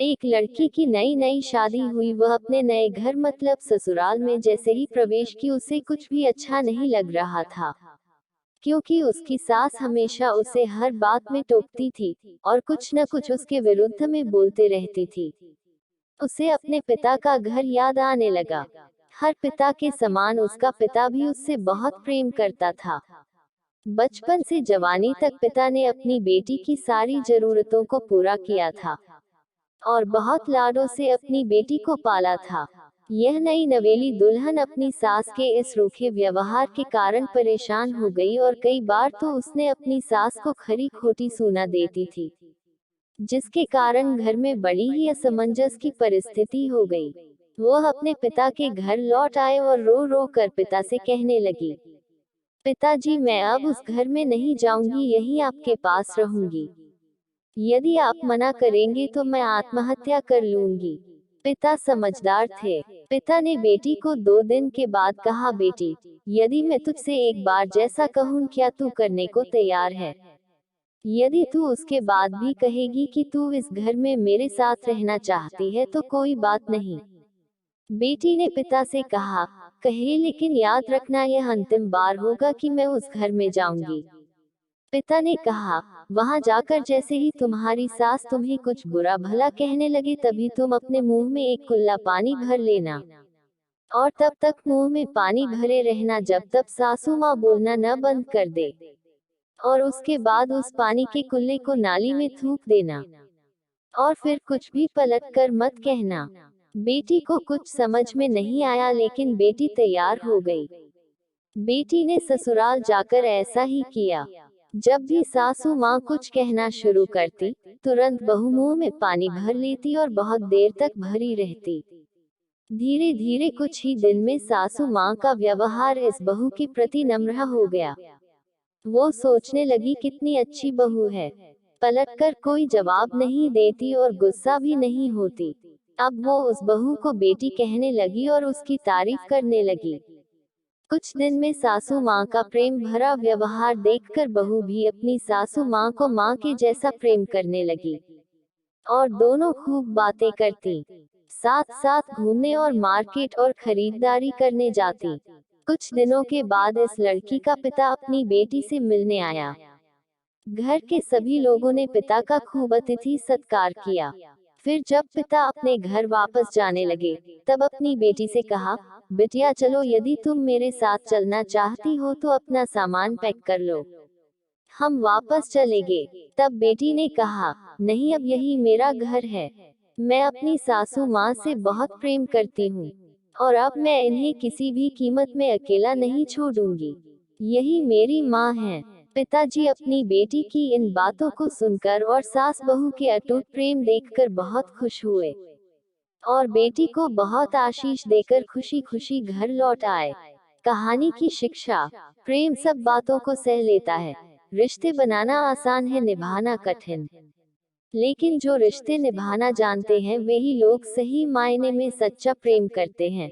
एक लड़की की नई नई शादी हुई, वह अपने नए घर मतलब ससुराल में जैसे ही प्रवेश की उसे कुछ भी अच्छा नहीं लग रहा था, क्योंकि उसकी सास हमेशा उसे हर बात में टोकती थी और कुछ न कुछ उसके विरुद्ध में बोलते रहती थी। उसे अपने पिता का घर याद आने लगा। हर पिता के समान उसका पिता भी उससे बहुत प्रेम करता था। बचपन से जवानी तक पिता ने अपनी बेटी की सारी जरूरतों को पूरा किया था और बहुत लाडों से अपनी बेटी को पाला था। यह नई नवेली दुल्हन अपनी सास के इस रूखे व्यवहार के कारण परेशान हो गई और कई बार तो उसने अपनी सास को खरी खोटी सुना देती थी, जिसके कारण घर में बड़ी ही असमंजस की परिस्थिति हो गई। वह अपने पिता के घर लौट आए और रो रो कर पिता से कहने लगी, पिताजी, मैं अब उस घर में नहीं जाऊंगी, यहीं आपके पास रहूंगी। यदि आप मना करेंगे तो मैं आत्महत्या कर लूंगी। पिता समझदार थे। पिता ने बेटी को 2 दिन के बाद कहा, बेटी, यदि मैं तुझसे एक बार जैसा कहूँ क्या तू करने को तैयार है? यदि तू उसके बाद भी कहेगी कि तू इस घर में मेरे साथ रहना चाहती है तो कोई बात नहीं। बेटी ने पिता से कहा, कहे, लेकिन याद रखना यह अंतिम बार होगा कि मैं उस घर में जाऊंगी। पिता ने कहा, वहां जाकर जैसे ही तुम्हारी सास तुम्हें कुछ बुरा भला कहने लगे तभी तुम अपने मुंह में एक कुल्ला पानी भर लेना और तब तक मुंह में पानी भरे रहना जब तक सासू माँ बोलना न बंद कर दे, और उसके बाद उस पानी के कुल्ले को नाली में थूक देना और फिर कुछ भी पलट कर मत कहना। बेटी को कुछ समझ में नहीं आया, लेकिन बेटी तैयार हो गई। बेटी ने ससुराल जाकर ऐसा ही किया। जब भी सासू माँ कुछ कहना शुरू करती, तुरंत बहू मुंह में पानी भर लेती और बहुत देर तक भरी रहती। धीरे धीरे कुछ ही दिन में सासू माँ का व्यवहार इस बहू के प्रति नम्र हो गया। वो सोचने लगी, कितनी अच्छी बहू है, पलटकर कोई जवाब नहीं देती और गुस्सा भी नहीं होती। अब वो उस बहू को बेटी कहने लगी और उसकी तारीफ करने लगी। कुछ दिन में सासू माँ का प्रेम भरा व्यवहार देखकर बहू भी अपनी सासू माँ को माँ के जैसा प्रेम करने लगी और दोनों खूब बातें करती, साथ साथ घूमने और मार्केट और खरीदारी करने जाती। कुछ दिनों के बाद इस लड़की का पिता अपनी बेटी से मिलने आया। घर के सभी लोगों ने पिता का खूब अतिथि सत्कार किया। फिर जब पिता अपने घर वापस जाने लगे, तब अपनी बेटी से कहा, बिटिया चलो, यदि तुम मेरे साथ चलना चाहती हो तो अपना सामान पैक कर लो, हम वापस चलेंगे। तब बेटी ने कहा, नहीं, अब यही मेरा घर है। मैं अपनी सासू माँ से बहुत प्रेम करती हूँ और अब मैं इन्हें किसी भी कीमत में अकेला नहीं छोड़ूंगी। यही मेरी माँ है। पिताजी अपनी बेटी की इन बातों को सुनकर और सास बहू के अटूट प्रेम देखकर बहुत खुश हुए और बेटी को बहुत आशीष देकर खुशी खुशी घर लौट आए। कहानी की शिक्षा, प्रेम सब बातों को सह लेता है। रिश्ते बनाना आसान है, निभाना कठिन। लेकिन जो रिश्ते निभाना जानते हैं वही लोग सही मायने में सच्चा प्रेम करते हैं।